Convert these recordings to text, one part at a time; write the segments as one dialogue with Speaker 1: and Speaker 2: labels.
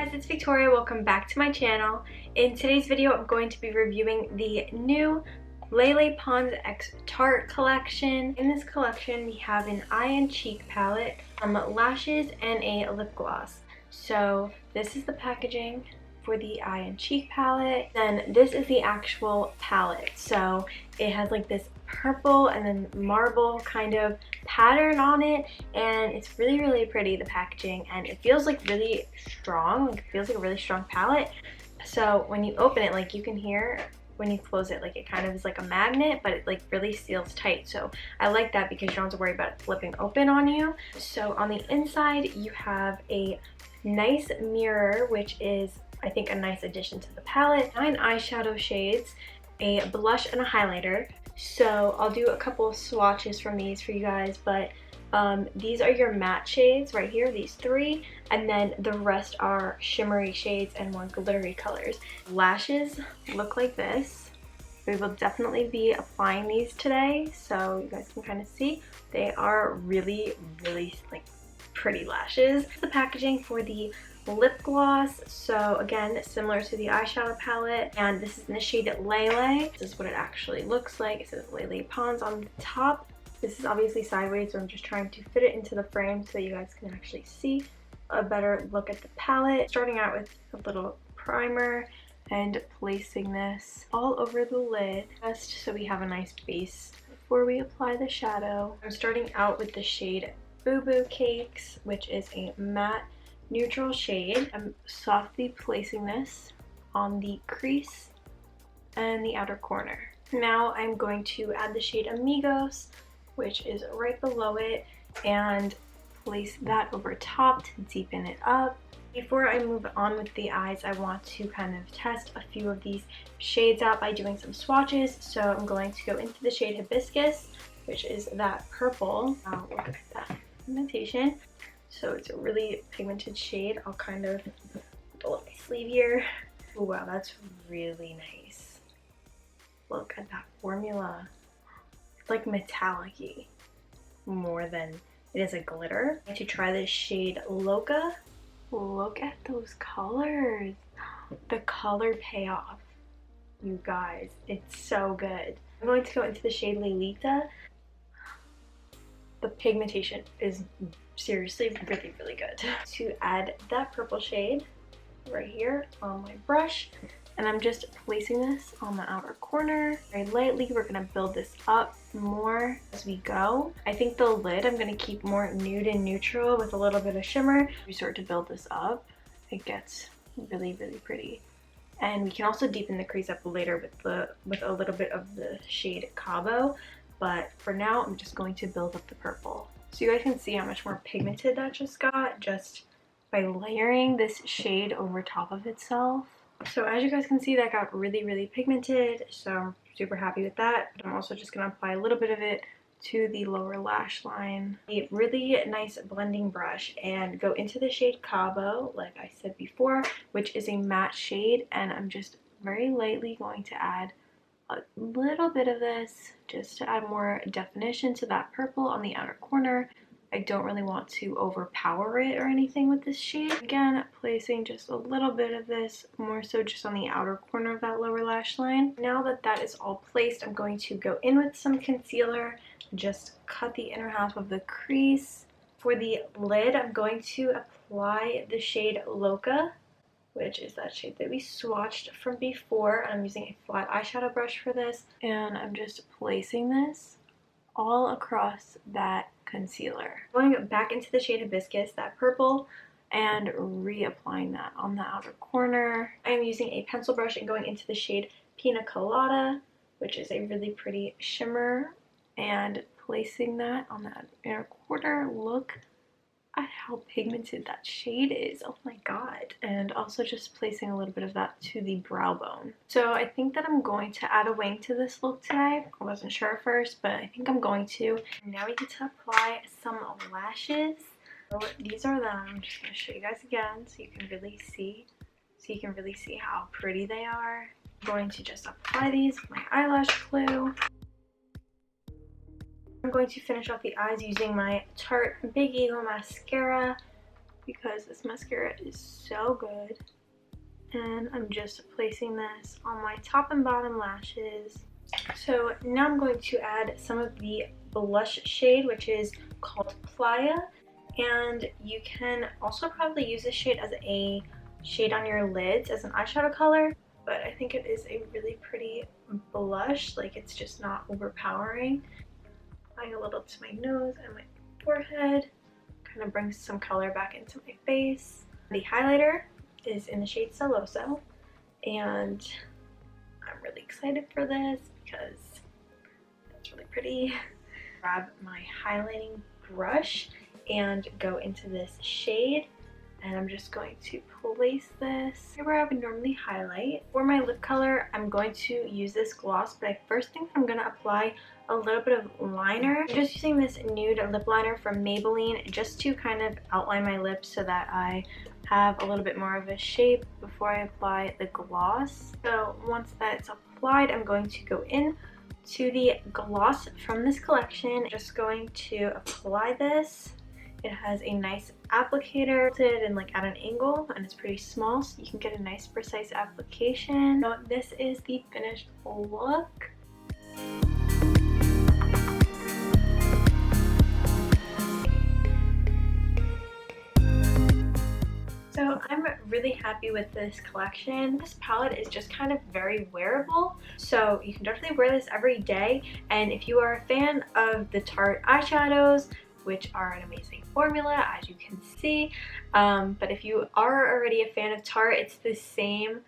Speaker 1: guys, it's Victoria. Welcome back to my channel. In today's video, I'm going to be reviewing the new Lelepons X Tarte Collection. In this collection, we have an eye and cheek palette, lashes, and a lip gloss. So this is the packaging for the eye and cheek palette. Then this is the actual palette. So it has like this purple and then marble kind of pattern on it, and it's really pretty, the packaging, and it feels like really strong. Like, it feels like a really strong palette. So when you open it, like, you can hear when you close it, like, it kind of is like a magnet, but it like really seals tight. So I like that because you don't have to worry about it flipping open on you. So on the inside you have a nice mirror, which is, I think, a nice addition to the palette. 9 eyeshadow shades, a blush, and a highlighter. So I'll do a couple of swatches from these for you guys, but these are your matte shades right here, these 3, and then the rest are shimmery shades and more glittery colors. Lashes look like this. We will definitely be applying these today, so you guys can kind of see. They are really like pretty lashes. The packaging for the lip gloss, so again, similar to the eyeshadow palette, and this is in the shade Lele. This is what it actually looks like. It says Lelepons on the top. This is obviously sideways, so I'm just trying to fit it into the frame so you guys can actually see a better look at the palette. Starting out with a little primer and placing this all over the lid just so we have a nice base before we apply the shadow. I'm starting out with the shade Boo Boo Cakes, which is a matte neutral shade. I'm softly placing this on the crease and the outer corner. Now I'm going to add the shade Amigos, which is right below it, and place that over top to deepen it up. Before I move on with the eyes, I want to kind of test a few of these shades out by doing some swatches. So I'm going to go into the shade Hibiscus, which is that purple. Look at that pigmentation. So it's a really pigmented shade. I'll kind of pull up my sleeve here. Oh wow, that's really nice. Look at that formula. It's like metallic-y more than it is a glitter. To try this shade Loca. Look at those colors. The color payoff, you guys. It's so good. I'm going to go into the shade Lelita. The pigmentation is seriously really good. To add that purple shade right here on my brush, and I'm just placing this on the outer corner very lightly. We're gonna build this up more as we go. I think the lid I'm gonna keep more nude and neutral with a little bit of shimmer. We start to build this up, it gets really pretty. And we can also deepen the crease up later with a little bit of the shade Cabo, but for now I'm just going to build up the purple. So you guys can see how much more pigmented that just got just by layering this shade over top of itself. So as you guys can see, that got really pigmented, so I'm super happy with that. But I'm also just going to apply a little bit of it to the lower lash line. A really nice blending brush and go into the shade Cabo, like I said before, which is a matte shade, and I'm just very lightly going to add a little bit of this just to add more definition to that purple on the outer corner. I don't really want to overpower it or anything with this shade. Again, placing just a little bit of this, more so just on the outer corner of that lower lash line. Now that that is all placed, I'm going to go in with some concealer, just cut the inner half of the crease. For the lid, I'm going to apply the shade Loca, which is that shade that we swatched from before. I'm using a flat eyeshadow brush for this, and I'm just placing this all across that concealer. Going back into the shade Hibiscus, that purple, and reapplying that on the outer corner. I am using a pencil brush and going into the shade Pina Colada, which is a really pretty shimmer, and placing that on the inner corner. Look at how pigmented that shade is. Oh my god. And also just placing a little bit of that to the brow bone. So I think that I'm going to add a wing to this look today. I wasn't sure at first, but I think I'm going to. Now we get to apply some lashes. So these are them. I'm just going to show you guys again so you can really see. So you can really see how pretty they are. I'm going to just apply these with my eyelash glue. I'm going to finish off the eyes using my Tarte Big Ego Mascara. because this mascara is so good. And I'm just placing this on my top and bottom lashes. So now I'm going to add some of the blush shade, which is called Playa. And you can also probably use this shade as a shade on your lids as an eyeshadow color. But I think it is a really pretty blush. Like, it's just not overpowering. Applying a little to my nose and my forehead. Kind of brings some color back into my face. The highlighter is in the shade Celoso. And I'm really excited for this because it's really pretty. Grab my highlighting brush and go into this shade, and I'm just going to place this where I would normally highlight. For my lip color, I'm going to use this gloss, but I first think I'm going to apply a little bit of liner. I'm just using this nude lip liner from Maybelline just to kind of outline my lips so that I have a little bit more of a shape before I apply the gloss. So once that's applied, I'm going to go in to the gloss from this collection. Just going to apply this. It has a nice applicator and like at an angle, and it's pretty small, so you can get a nice precise application. So this is the finished look. So I'm really happy with this collection. This palette is just kind of very wearable, so you can definitely wear this every day. And if you are a fan of the Tarte eyeshadows, which are an amazing formula, as you can see, but if you are already a fan of Tarte, it's the same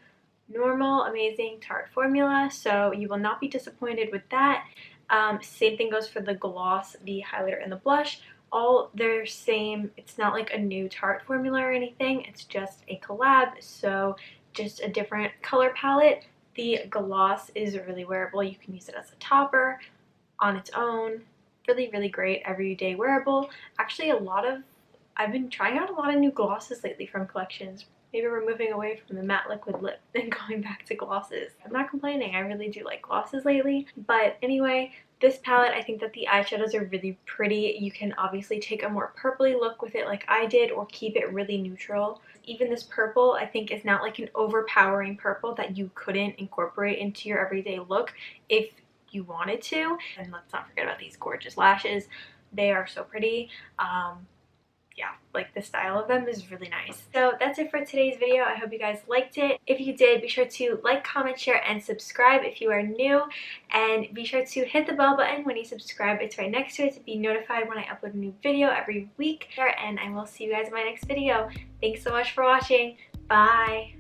Speaker 1: normal amazing Tarte formula, so you will not be disappointed with that. Same thing goes for the gloss, the highlighter, and the blush. All they're same. It's not like a new Tarte formula or anything. It's just a collab, so just a different color palette. The gloss is really wearable. You can use it as a topper on its own. Really, really great everyday wearable. Actually, I've been trying out a lot of new glosses lately from collections. Maybe we're moving away from the matte liquid lip and going back to glosses. I'm not complaining. I really do like glosses lately. But anyway, this palette, I think that the eyeshadows are really pretty. You can obviously take a more purpley look with it like I did, or keep it really neutral. Even this purple, I think, is not like an overpowering purple that you couldn't incorporate into your everyday look if you wanted to. And let's not forget about these gorgeous lashes. They are so pretty. Yeah, like the style of them is really nice. So that's it for today's video. I hope you guys liked it. If you did, be sure to like, comment, share, and subscribe if you are new. And be sure to hit the bell button when you subscribe. It's right next to it to be notified when I upload a new video every week. And I will see you guys in my next video. Thanks so much for watching. Bye!